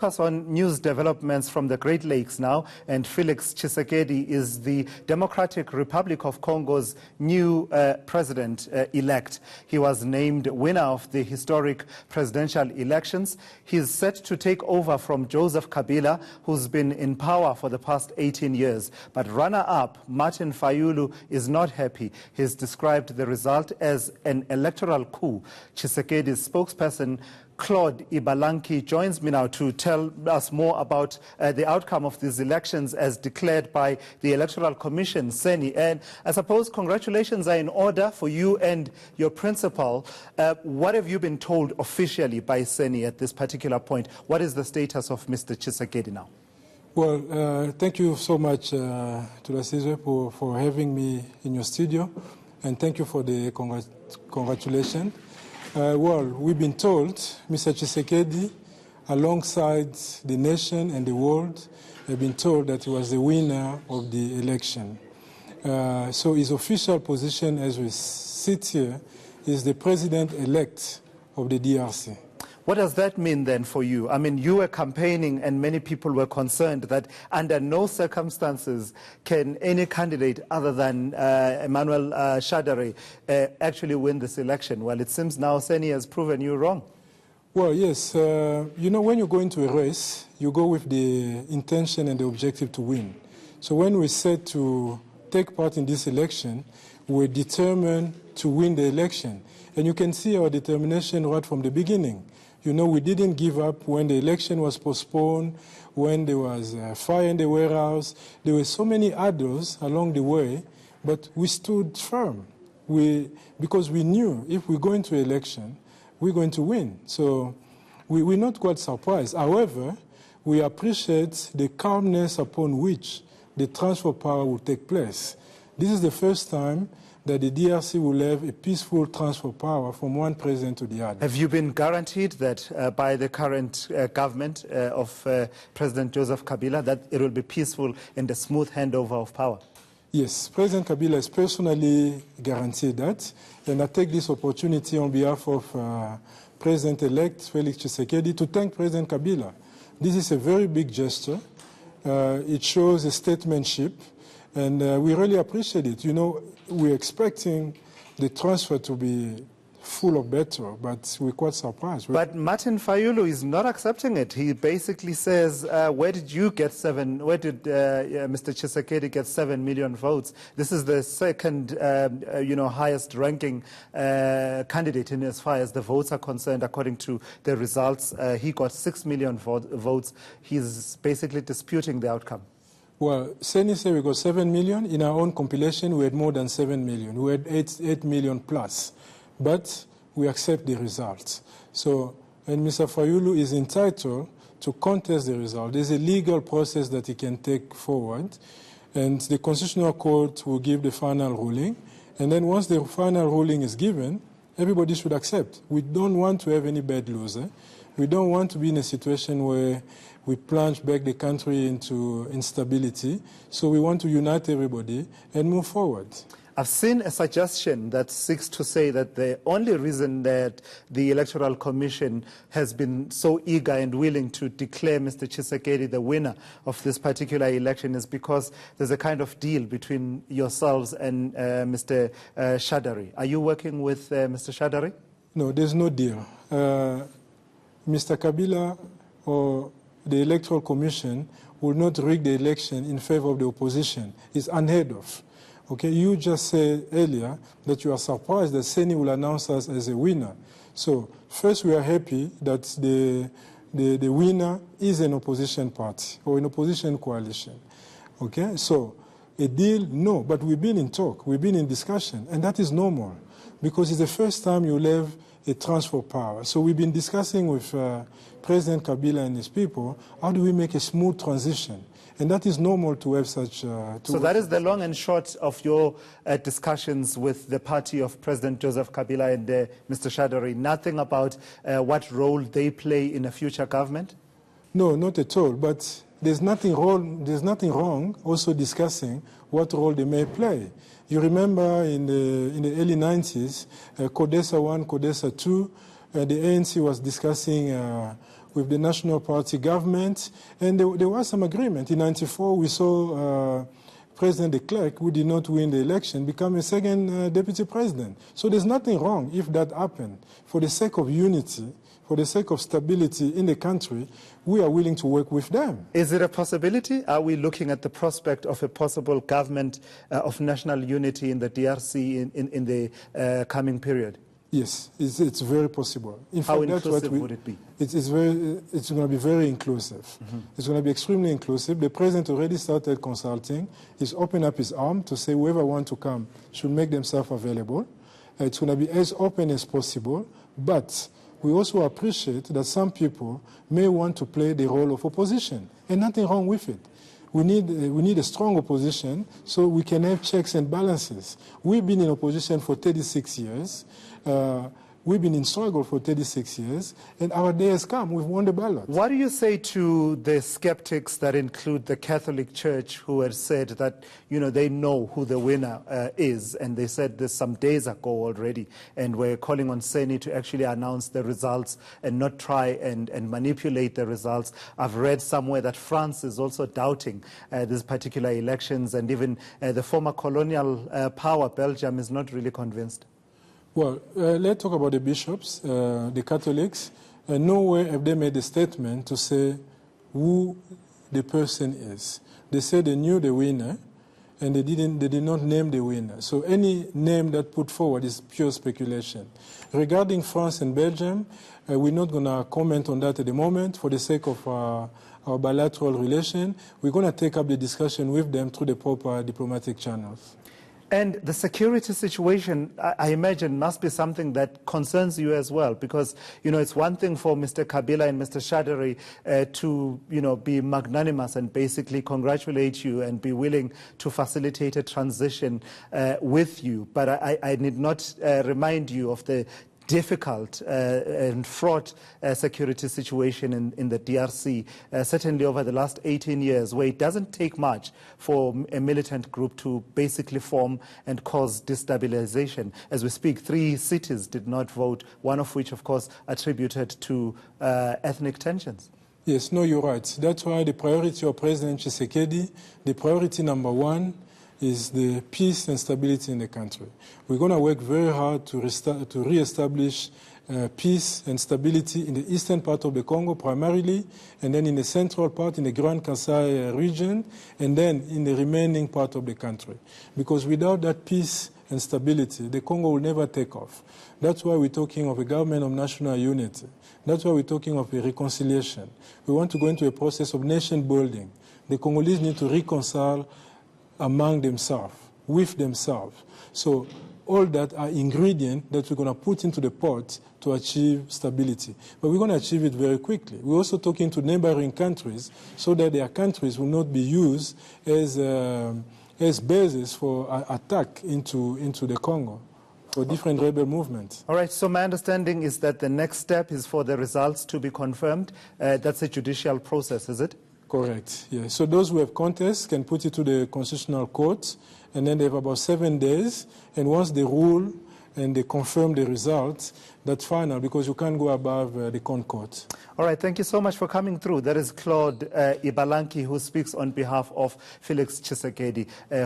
Focus on news developments from the Great Lakes now, and Felix Tshisekedi is the Democratic Republic of Congo's new president-elect. He was named winner of the historic presidential elections. He is set to take over from Joseph Kabila, who's been in power for the past 18 years. But runner-up Martin Fayulu is not happy. He's described the result as an electoral coup. Tshisekedi's spokesperson, Claude Ibalanky, joins me now to tell us more about the outcome of these elections as declared by the Electoral Commission, CENI. And I suppose congratulations are in order for you and your principal. What have you been told officially by CENI at this particular point? What is the status of Mr. Tshisekedi now? Well, thank you so much, Tulasizwe, for having me in your studio, and thank you for the congratulations. Well, we've been told Mr. Tshisekedi, alongside the nation and the world, have been told that he was the winner of the election. So his official position as we sit here is the president-elect of the DRC. What does that mean then for you? I mean, you were campaigning and many people were concerned that under no circumstances can any candidate other than Emmanuel Shadary actually win this election. Well, it seems now CENI has proven you wrong. Well, yes. You know, when you go into a race, you go with the intention and the objective to win. So when we said to take part in this election, we're determined to win the election. And you can see our determination right from the beginning. You know, we didn't give up when the election was postponed, when there was fire in the warehouse. There were so many hurdles along the way, but we stood firm. Because we knew if we go into election, we're going to win. So we're not quite surprised. However, we appreciate the calmness upon which the transfer of power will take place. This is the first time that the DRC will have a peaceful transfer of power from one president to the other. Have you been guaranteed that by the current government of President Joseph Kabila that it will be peaceful and a smooth handover of power? Yes, President Kabila has personally guaranteed that. And I take this opportunity on behalf of President-elect Felix Tshisekedi to thank President Kabila. This is a very big gesture. It shows a statesmanship. And we really appreciate it. You know, we're expecting the transfer to be full of better, but we're quite surprised. But Martin Fayulu is not accepting it. He basically says, where did Mr. Tshisekedi get 7 million votes? This is the second, highest ranking candidate in as far as the votes are concerned. According to the results, he got 6 million votes. He's basically disputing the outcome. Well, CENI said we got 7 million. In our own compilation, we had more than 7 million. We had 8 million plus. But we accept the results. So, and Mr. Fayulu is entitled to contest the result. There's a legal process that he can take forward. And the Constitutional Court will give the final ruling. And then once the final ruling is given, everybody should accept. We don't want to have any bad loser. We don't want to be in a situation where we plunge back the country into instability. So we want to unite everybody and move forward. I've seen a suggestion that seeks to say that the only reason that the Electoral Commission has been so eager and willing to declare Mr. Tshisekedi the winner of this particular election is because there's a kind of deal between yourselves and Mr. Shadary. Are you working with Mr. Shadary? No, there's no deal. Mr. Kabila or the Electoral Commission will not rig the election in favor of the opposition. It's unheard of. Okay, you just said earlier that you are surprised that CENI will announce us as a winner. So first we are happy that the winner is an opposition party or an opposition coalition. Okay, so a deal, no, but we've been in talk, we've been in discussion, and that is normal because it's the first time you'll have a transfer of power. So we've been discussing with President Kabila and his people, how do we make a smooth transition? And that is normal to have such... So that is the long and short of your discussions with the party of President Joseph Kabila and Mr. Shadary. Nothing about what role they play in a future government? No, not at all. But there's nothing wrong also discussing what role they may play. You remember in the early 90s, CODESA 1, CODESA 2, the ANC was discussing with the National Party government, and there was some agreement. In 1994, we saw President de Klerk, who did not win the election, become a second deputy president. So there's nothing wrong if that happened. For the sake of unity, for the sake of stability in the country, we are willing to work with them. Is it a possibility? Are we looking at the prospect of a possible government of national unity in the DRC in the coming period? Yes, it's very possible. In How fact, inclusive would it be? It's going to be very inclusive. Mm-hmm. It's going to be extremely inclusive. The president already started consulting. He's opened up his arm to say whoever wants to come should make themselves available. It's going to be as open as possible, but we also appreciate that some people may want to play the role of opposition, and nothing wrong with it. We need a strong opposition so we can have checks and balances. We've been in opposition for 36 years. We've been in struggle for 36 years, and our day has come. We've won the ballot. What do you say to the skeptics that include the Catholic Church who have said that, they know who the winner is, and they said this some days ago already, and we're calling on Seni to actually announce the results and not try and manipulate the results? I've read somewhere that France is also doubting these particular elections, and even the former colonial power, Belgium, is not really convinced. Well, let's talk about the bishops, the Catholics. Nowhere have they made a statement to say who the person is. They said they knew the winner, and they did not name the winner. So any name that put forward is pure speculation. Regarding France and Belgium, we're not going to comment on that at the moment for the sake of our bilateral relation. We're going to take up the discussion with them through the proper diplomatic channels. And the security situation, I imagine, must be something that concerns you as well, because, it's one thing for Mr. Kabila and Mr. Shadari to, be magnanimous and basically congratulate you and be willing to facilitate a transition with you. But I need not remind you of the difficult and fraught security situation in the DRC, certainly over the last 18 years, where it doesn't take much for a militant group to basically form and cause destabilization. As we speak, 3 cities did not vote, one of which, of course, attributed to ethnic tensions. Yes, no, you're right. That's why the priority of President Tshisekedi, the priority number 1, is the peace and stability in the country. We're going to work very hard to re-establish peace and stability in the eastern part of the Congo primarily, and then in the central part, in the Grand Kasai region, and then in the remaining part of the country. Because without that peace and stability, the Congo will never take off. That's why we're talking of a government of national unity. That's why we're talking of a reconciliation. We want to go into a process of nation building. The Congolese need to reconcile among themselves, with themselves. So all that are ingredients that we're going to put into the pot to achieve stability. But we're going to achieve it very quickly. We're also talking to neighboring countries so that their countries will not be used as basis for attack into the Congo for different rebel movements. All right, so my understanding is that the next step is for the results to be confirmed. That's a judicial process, is it? Correct, yes. So those who have contests can put it to the Constitutional Court, and then they have about 7 days, and once they rule and they confirm the results, that's final, because you can't go above the Court. All right, thank you so much for coming through. That is Claude Ibalanky, who speaks on behalf of Felix Tshisekedi.